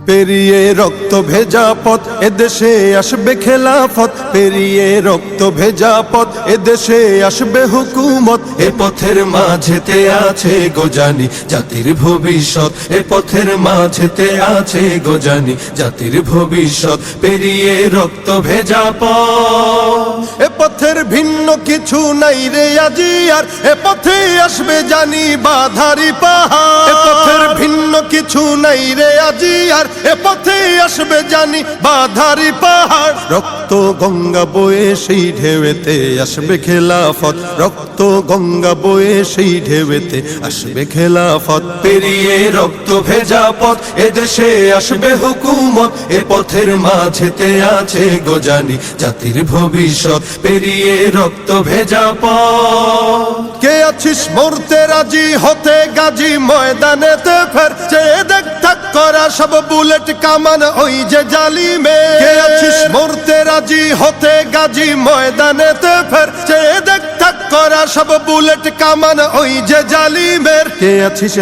পেরিয়ে রক্ত ভেজা পথ এদেশে আসবে খেলাফত, পেরিয়ে রক্ত ভেজা পথ এদেশে আসবে হুকুমত। এ পথের মাঝেতে আছে গোজানি জাতির ভবিষ্যৎ, এ পথের মাঝেতে আছে গোজানি জাতির ভবিষ্যৎ। পেরিয়ে রক্ত ভেজা পথ, এ পথের ভিন্ন কিছু নাই রে আজি আর, এ পথে আসবে জানি বাধারি পাহাড়। এ পথের ভিন্ন কিছু নাই রে আজি আর, এ পথে আসবে জানি বাধারি পাহাড়। রক্ত গঙ্গা বয়ে সেই ঢেউতে আসবে খেলাফত, রক্ত গঙ্গা বয়ে সেই ঢেউতে আসবে খেলাফত। পেরিয়ে রক্ত ভেজা পথ এদেশে আসবে হুকুমত, এ পথের মাঝেতে আছে গোজানি জাতির ভবিষ্যৎ। পেরিয়ে রক্ত ভেজা পথ, কে আছিস মরতে রাজি হতে গাজী ময়দানেতে ফের, চেয়ে দেখ থাক করা সব বুলেট কামান ওই যে জালিমে। কে আছিস মরতে রাজি হতে গাজী ময়দানেতে ফের, চেয়ে দেখ থাক করা সব বুলেট কামান ওই যে জালিমের। কে আছিস